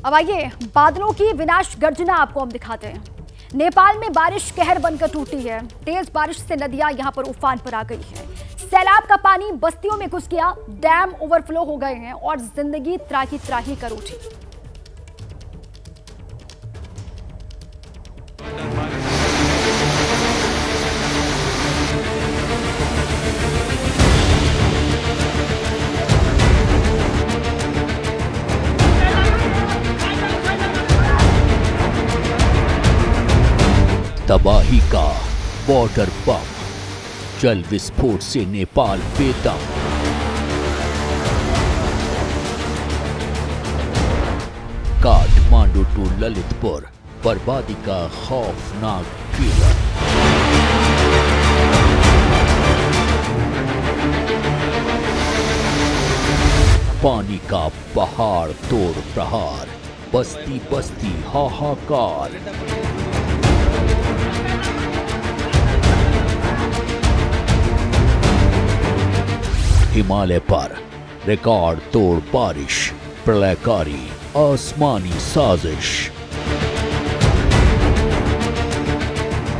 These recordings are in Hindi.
अब आइए बादलों की विनाश गर्जना आपको हम दिखाते हैं। नेपाल में बारिश कहर बनकर टूटी है। तेज बारिश से नदियां यहां पर उफान पर आ गई है। सैलाब का पानी बस्तियों में घुस गया, डैम ओवरफ्लो हो गए हैं और जिंदगी त्राही त्राही कर उठी। तबाही का वाटर बम, जल विस्फोट से नेपाल बेदम। काठमांडू टू ललितपुर, बर्बादी का खौफनाक ट्रेलर। पानी का पहाड़ तोड़ प्रहार, बस्ती बस्ती हाहाकार। हिमालय पर रिकॉर्ड तोड़ बारिश, प्रलयकारी आसमानी साजिश।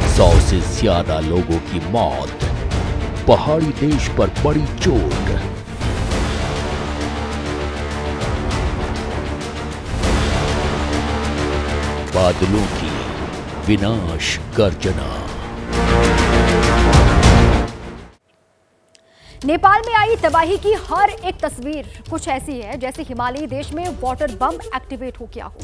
100 से ज्यादा लोगों की मौत, पहाड़ी देश पर बड़ी चोट। बादलों की विनाश गर्जना। नेपाल में आई तबाही की हर एक तस्वीर कुछ ऐसी है जैसे हिमालयी देश में वाटर बम एक्टिवेट हो गया हो।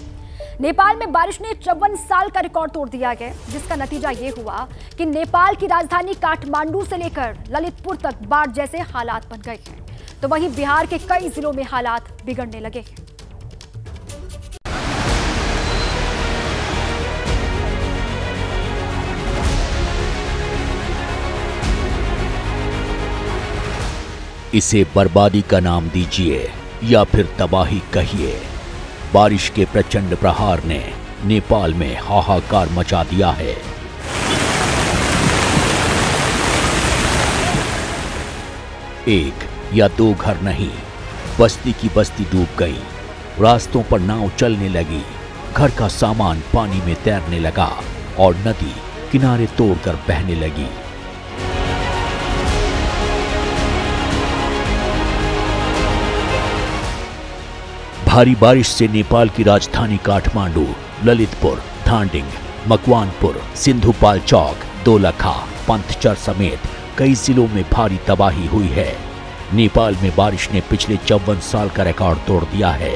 नेपाल में बारिश ने 54 साल का रिकॉर्ड तोड़ दिया है, जिसका नतीजा ये हुआ कि नेपाल की राजधानी काठमांडू से लेकर ललितपुर तक बाढ़ जैसे हालात बन गए हैं। तो वहीं बिहार के कई जिलों में हालात बिगड़ने लगे हैं। इसे बर्बादी का नाम दीजिए या फिर तबाही कहिए। बारिश के प्रचंड प्रहार ने नेपाल में हाहाकार मचा दिया है। एक या दो घर नहीं, बस्ती की बस्ती डूब गई। रास्तों पर नाव चलने लगी, घर का सामान पानी में तैरने लगा और नदी किनारे तोड़कर बहने लगी। भारी बारिश से नेपाल की राजधानी काठमांडू, ललितपुर, धांडिंग, मकवानपुर, सिंधुपाल चौक, दोलखा, पंथचर समेत कई जिलों में भारी तबाही हुई है। नेपाल में बारिश ने पिछले 54 साल का रिकॉर्ड तोड़ दिया है।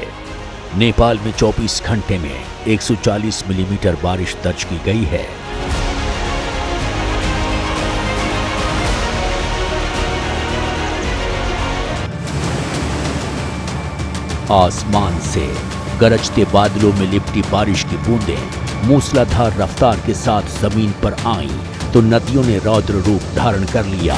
नेपाल में 24 घंटे में 140 मिलीमीटर बारिश दर्ज की गई है। आसमान से गरजते बादलों में लिपटी बारिश की बूंदें मूसलाधार रफ्तार के साथ जमीन पर आईं तो नदियों ने रौद्र रूप धारण कर लिया।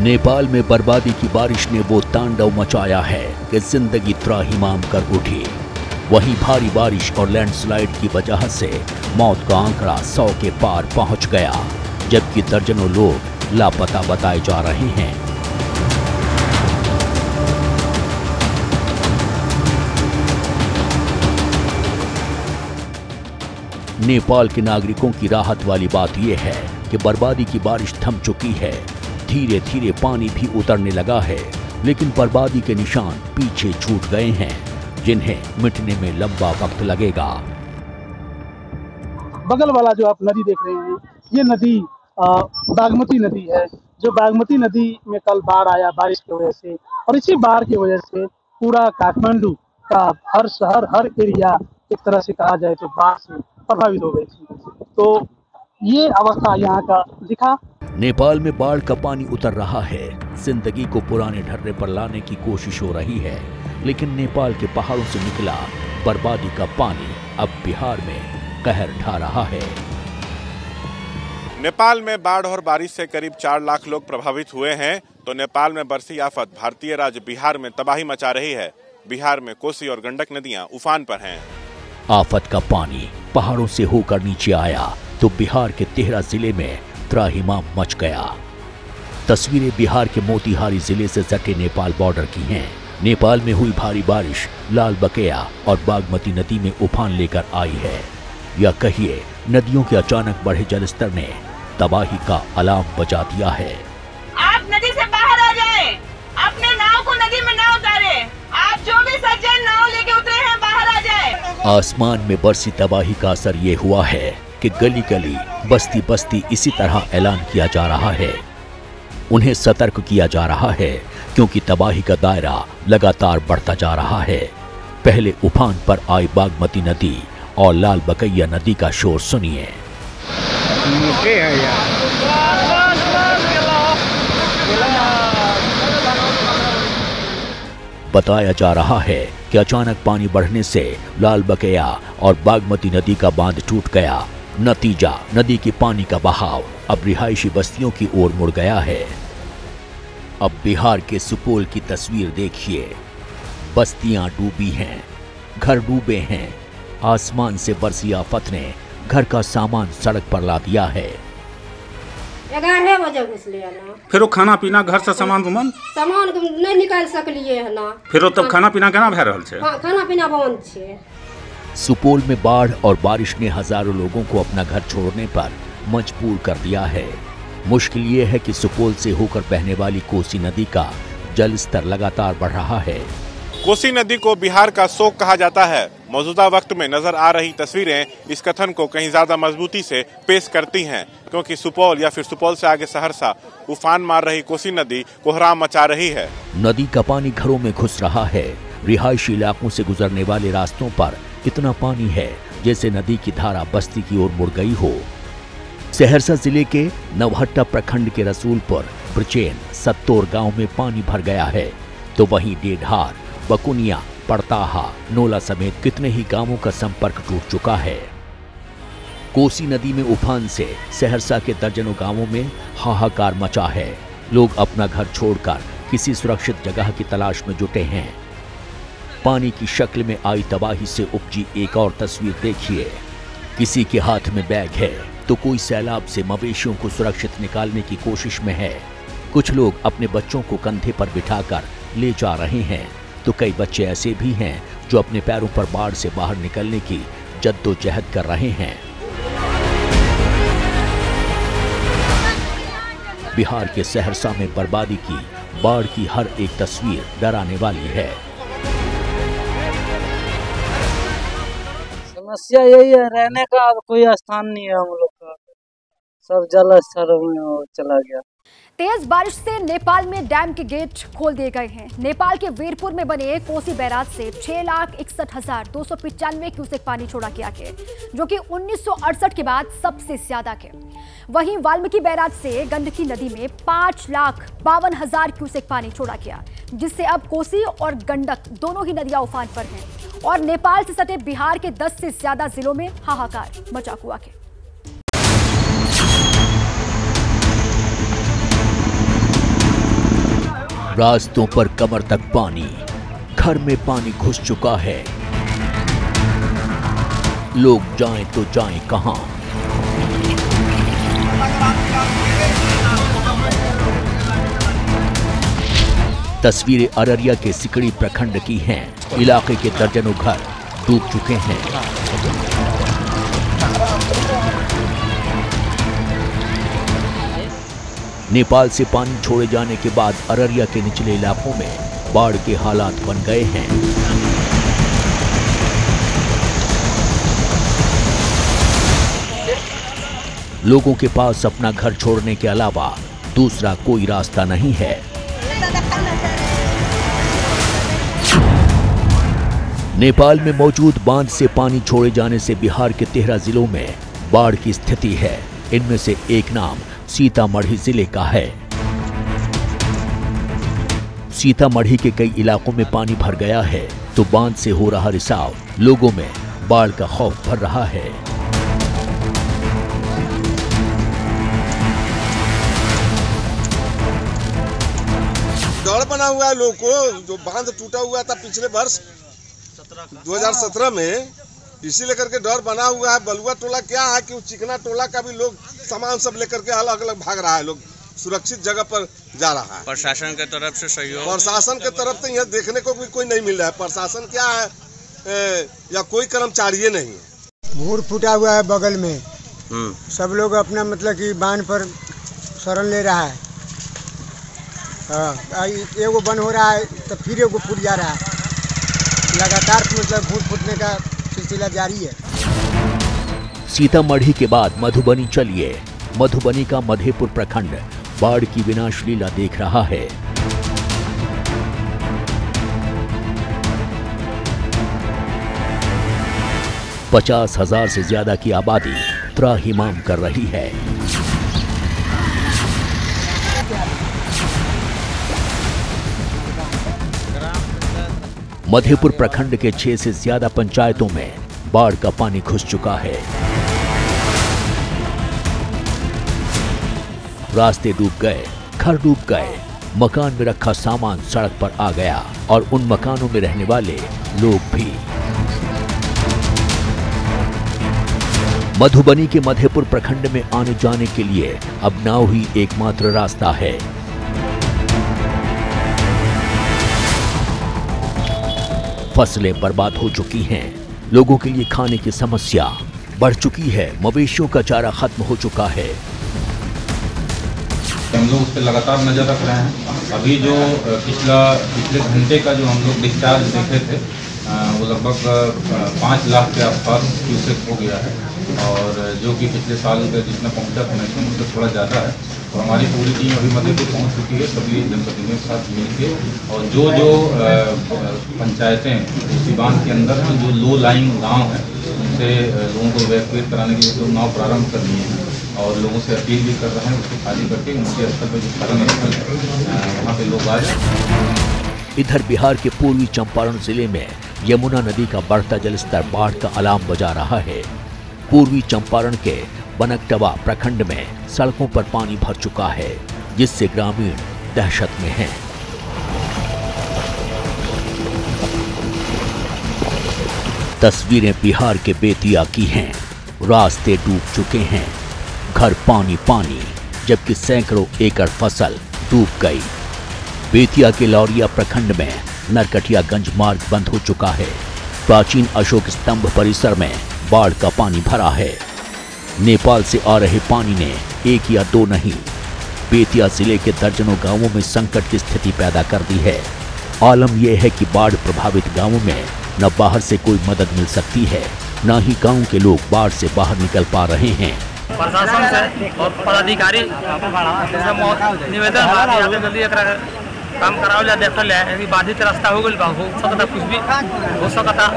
नेपाल में बर्बादी की बारिश ने वो तांडव मचाया है कि जिंदगी त्राहिमाम कर उठी। वहीं भारी बारिश और लैंडस्लाइड की वजह से मौत का आंकड़ा 100 के पार पहुंच गया, जबकि दर्जनों लोग लापता बताए जा रहे हैं। नेपाल के नागरिकों की राहत वाली बात यह है कि बर्बादी की बारिश थम चुकी है। धीरे धीरे पानी भी उतरने लगा है, लेकिन बर्बादी के निशान पीछे छूट गए हैं, जिन्हें मिटने में लंबा वक्त लगेगा। बगल वाला जो आप नदी देख रहे हैं, ये नदी बागमती नदी है। जो बागमती नदी में कल बाढ़ आया बारिश की वजह से, और इसी बाढ़ की वजह से पूरा काठमांडू का हर शहर, हर एरिया एक तरह से कहा जाए तो बाढ़ से प्रभावित हो गई थी। तो ये अवस्था यहाँ का दिखा। नेपाल में बाढ़ का पानी उतर रहा है, जिंदगी को पुराने ढर्रे पर लाने की कोशिश हो रही है, लेकिन नेपाल के पहाड़ों से निकला बर्बादी का पानी अब बिहार में कहर ढा रहा है। नेपाल में बाढ़ और बारिश से करीब 4 लाख लोग प्रभावित हुए हैं। तो नेपाल में बरसी आफत भारतीय राज्य बिहार में तबाही मचा रही है। बिहार में कोसी और गंडक नदियां उफान पर हैं। आफत का पानी पहाड़ों से होकर नीचे आया तो बिहार के 13 जिले में त्राहिमाम मच गया। तस्वीरें बिहार के मोतिहारी जिले से सटे नेपाल बॉर्डर की हैं। नेपाल में हुई भारी बारिश लाल बकेया और बागमती नदी में उफान लेकर आई है, या कहिए नदियों के अचानक बढ़े जलस्तर ने तबाही का अलार्म बजा दिया है। आप नदी से बाहर आ जाएं, अपने नाव को नदी में ना उतारें। आप जो भी सज्जन नाव लेके उतरे हैं बाहर आ जाएं। आसमान में बरसी तबाही का असर ये हुआ है कि गली गली बस्ती बस्ती इसी तरह ऐलान किया जा रहा है। उन्हें सतर्क किया जा रहा है क्योंकि तबाही का दायरा लगातार बढ़ता जा रहा है। पहले उफान पर आई बागमती नदी और लाल बकैया नदी का शोर सुनिए। बताया जा रहा है कि अचानक पानी बढ़ने से लाल बकैया और बागमती नदी का बांध टूट गया। नतीजा, नदी के पानी का बहाव अब रिहायशी बस्तियों की ओर मुड़ गया है। अब बिहार के सुपौल की तस्वीर देखिए। बस्तियां डूबी हैं, घर डूबे हैं। आसमान से बरसी आफत ने घर का सामान सड़क पर ला दिया है। 11 बजे घुस लिया ना। फिर खाना पीना घर से सामान नहीं निकाल सकलिए है ना। फिर तब खाना पीना केना भए रहल छै? हाँ, खाना पीना बंद छै। सुपौल में बाढ़ और बारिश ने हजारों लोगों को अपना घर छोड़ने पर मजबूर कर दिया है। मुश्किल ये है कि सुपौल से होकर बहने वाली कोसी नदी का जल स्तर लगातार बढ़ रहा है। कोसी नदी को बिहार का शोक कहा जाता है। मौजूदा वक्त में नजर आ रही तस्वीरें इस कथन को कहीं ज्यादा मजबूती से पेश करती हैं, क्योंकि सुपौल या फिर सुपौल से आगे सहरसा उफान मार रही कोसी नदी कोहराम मचा रही है। नदी का पानी घरों में घुस रहा है। रिहायशी इलाकों से गुजरने वाले रास्तों पर इतना पानी है जैसे नदी की धारा बस्ती की ओर मुड़ गई हो। सहरसा जिले के नवहट्टा प्रखंड के रसूलपुर, ब्रचेन, सत्तोर गांव में पानी भर गया है, तो वहीं डेढ़ार, बकुनिया, पड़ताहा, नोला समेत कितने ही गांवों का संपर्क टूट चुका है। कोसी नदी में उफान से सहरसा के दर्जनों गांवों में हाहाकार मचा है। लोग अपना घर छोड़कर किसी सुरक्षित जगह की तलाश में जुटे हैं। पानी की शक्ल में आई तबाही से उपजी एक और तस्वीर देखिए। किसी के हाथ में बैग है तो कोई सैलाब से मवेशियों को सुरक्षित निकालने की कोशिश में है। कुछ लोग अपने बच्चों को कंधे पर बिठाकर ले जा रहे हैं, तो कई बच्चे ऐसे भी हैं जो अपने पैरों पर बाढ़ से बाहर निकलने की जद्दोजहद कर रहे हैं। बिहार के सहरसा में बर्बादी की बाढ़ की हर एक तस्वीर डराने वाली है। समस्या यही है, रहने का अब कोई स्थान नहीं है। हम लोग का सब जल स्तर में चला गया। तेज बारिश से नेपाल में डैम के गेट खोल दिए गए हैं। नेपाल के वीरपुर में बने कोसी बैराज से 6,61,295 क्यूसेक पानी छोड़ा गया है, जो कि 1968 के बाद सबसे ज्यादा है। वहीं वाल्मीकि बैराज से गंडकी नदी में 5,52,000 क्यूसेक पानी छोड़ा गया, जिससे अब कोसी और गंडक दोनों ही नदियां उफान पर हैं और नेपाल से सटे बिहार के 10 से ज्यादा जिलों में हाहाकार मचा हुआ है। रास्तों पर कमर तक पानी, घर में पानी घुस चुका है। लोग जाएं तो जाएं कहां? तस्वीरें अररिया के सिकड़ी प्रखंड की हैं। इलाके के दर्जनों घर डूब चुके हैं। नेपाल से पानी छोड़े जाने के बाद अररिया के निचले इलाकों में बाढ़ के हालात बन गए हैं। लोगों के पास अपना घर छोड़ने के अलावा दूसरा कोई रास्ता नहीं है। नेपाल में मौजूद बांध से पानी छोड़े जाने से बिहार के 13 जिलों में बाढ़ की स्थिति है। इनमें से एक नाम सीतामढ़ी जिले का है। सीतामढ़ी के कई इलाकों में पानी भर गया है, तो बांध से हो रहा रिसाव लोगों में बाढ़ का खौफ भर रहा है। डर बना हुआ है लोगों को। जो बांध टूटा हुआ था पिछले वर्ष 2017 में, इसी लेकर के डर बना हुआ है। बलुआ टोला क्या है कि चिकना टोला का भी लोग सामान सब लेकर के अलग अलग भाग रहा है। लोग सुरक्षित जगह पर जा रहा है। प्रशासन के तरफ से सहयोग, प्रशासन के तरफ से यहाँ देखने को भी कोई नहीं मिल रहा है। प्रशासन क्या है या कोई कर्मचारी नहीं है। भूर फूटा हुआ है बगल में, सब लोग अपना मतलब कि बांध पर शरण ले रहा है। एगो बंद हो रहा है तो फिर एगो फूट जा रहा है, लगातार मतलब भूर फूटने का सिलसिला जारी है। सीतामढ़ी के बाद मधुबनी चलिए। मधुबनी का मधेपुर प्रखंड बाढ़ की विनाश लीला देख रहा है। पचास 50,000 से ज्यादा की आबादी त्राहिमाम कर रही है। मधेपुर प्रखंड के 6 से ज्यादा पंचायतों में बाढ़ का पानी घुस चुका है। रास्ते डूब गए, घर डूब गए, मकान में रखा सामान सड़क पर आ गया और उन मकानों में रहने वाले लोग भी। मधुबनी के मधेपुर प्रखंड में आने जाने के लिए अब नाव ही एकमात्र रास्ता है। फसलें बर्बाद हो चुकी हैं, लोगों के लिए खाने की समस्या बढ़ चुकी है, मवेशियों का चारा खत्म हो चुका है। हम लोग उस पर लगातार नजर रख रहे हैं। अभी जो पिछले घंटे का जो हम लोग डिस्चार्ज देखे थे वो लगभग 5 लाख के आसपास क्यूसेक हो गया है और जो कि पिछले साल का जितना पहुंचा था मैक्सिमम उससे थोड़ा ज़्यादा है। और हमारी पूरी टीम अभी मधेपुर पहुंच चुकी है सभी जनप्रतिनिधियों के साथ मिलकर, और जो पंचायतें उसी बांध के अंदर हैं, जो लो लाइंग गाँव हैं उनसे लोगों को इवैक्यूएट कराने के लिए तो नाव प्रारंभ कर दिए हैं और लोगों से अपील भी कर रहे हैं उसको खाली करके उनके स्तर पर जो खनन स्थल है वहाँ पे लोग आ जाए। इधर बिहार के पूर्वी चंपारण जिले में यमुना नदी का बढ़ता जलस्तर बाढ़ का अलार्म बजा रहा है। पूर्वी चंपारण के बनकटवा प्रखंड में सड़कों पर पानी भर चुका है, जिससे ग्रामीण दहशत में हैं। तस्वीरें बिहार के बेतिया की हैं। रास्ते डूब चुके हैं, घर पानी पानी, जबकि सैकड़ों एकड़ फसल डूब गई। बेतिया के लौरिया प्रखंड में नरकटियागंज मार्ग बंद हो चुका है। प्राचीन अशोक स्तंभ परिसर में बाढ़ का पानी भरा है। नेपाल से आ रहे पानी ने 1 या 2 नहीं, बेतिया जिले के दर्जनों गांवों में संकट की स्थिति पैदा कर दी है। आलम यह है कि बाढ़ प्रभावित गांवों में न बाहर से कोई मदद मिल सकती है, न ही गांव के लोग बाढ़ से बाहर निकल पा रहे हैं। प्रशासन से और पदाधिकारी निवेदन जल्दी काम कराओ जा, देखल है बाधित रास्ता हो गई, हो सकता कुछ भी हो सकता।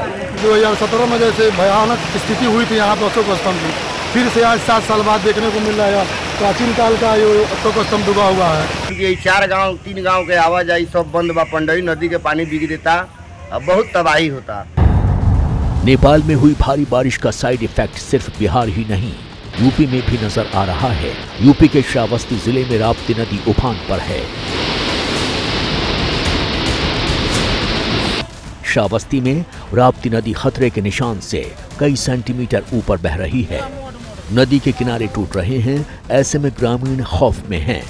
2017 में जैसे भयानक स्थिति हुई थी यहाँ पर अशोक स्तंभ की, फिर से आज 7 साल बाद देखने को मिल रहा है प्राचीन काल का ये अशोक स्तंभ डूबा हुआ है। ये 4 गांव 3 गांव के आवाजाही सब बंद बा, पंडई नदी के पानी बिग देता, अब बहुत तबाही होता। नेपाल में हुई भारी बारिश का साइड इफेक्ट सिर्फ बिहार ही नहीं, यूपी में भी नजर आ रहा है। यूपी के श्रावस्ती जिले में राप्ती नदी उफान पर है। श्रावस्ती में राप्ती नदी खतरे के निशान से कई सेंटीमीटर ऊपर बह रही है। नदी के किनारे टूट रहे हैं, ऐसे में ग्रामीण खौफ में हैं।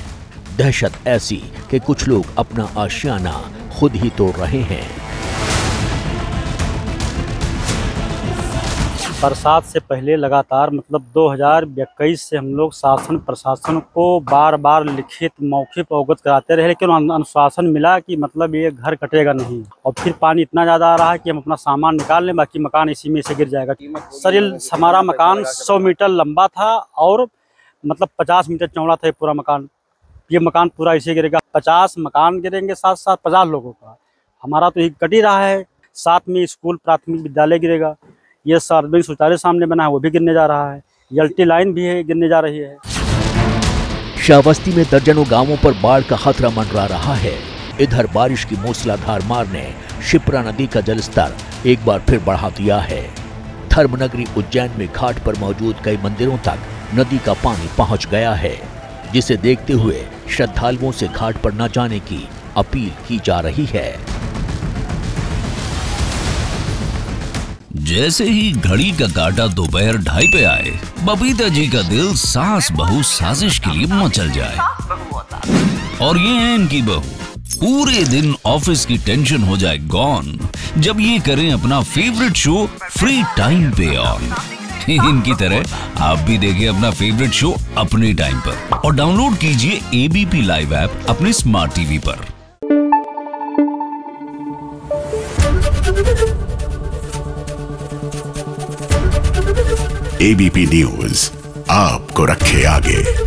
दहशत ऐसी कि कुछ लोग अपना आशियाना खुद ही तोड़ रहे हैं। बरसात से पहले लगातार मतलब 2021 से हम लोग शासन प्रशासन को बार बार लिखित मौखिक अवगत कराते रहे, लेकिन अनुशासन मिला कि मतलब ये घर कटेगा नहीं। और फिर पानी इतना ज़्यादा आ रहा है कि हम अपना सामान निकाल लें, बाकी मकान इसी में से गिर जाएगा। सर ये हमारा मकान 100 मीटर लंबा था और मतलब 50 मीटर चौड़ा था पूरा मकान। ये मकान पूरा इसे गिरेगा, 50 मकान गिरेंगे, साथ साथ 50 लोगों का। हमारा तो ये कट ही रहा है। साथ में स्कूल प्राथमिक विद्यालय गिरेगा, ये सार्वजनिक शौचालय सामने बना है वो भी गिरने जा रहा है, एलटी लाइन भी है गिरने जा रही है। श्रावस्ती में दर्जनों गांवों पर बाढ़ का खतरा मंडरा रहा है। इधर बारिश की मूसलाधार मार ने शिप्रा नदी का जलस्तर एक बार फिर बढ़ा दिया है। धर्मनगरी उज्जैन में घाट पर मौजूद कई मंदिरों तक नदी का पानी पहुंच गया है, जिसे देखते हुए श्रद्धालुओं से घाट पर न जाने की अपील की जा रही है। जैसे ही घड़ी का काटा दोपहर 2:30 पे आए, बबीता जी का दिल सास बहू साजिश के लिए मचल जाए। और ये है इनकी बहू, पूरे दिन ऑफिस की टेंशन हो जाए गॉन जब ये करें अपना फेवरेट शो फ्री टाइम पे ऑन। इनकी तरह आप भी देखिए अपना फेवरेट शो अपने टाइम पर और डाउनलोड कीजिए एबीपी लाइव ऐप अपने स्मार्ट टीवी पर। एबीपी न्यूज आपको रखे आगे।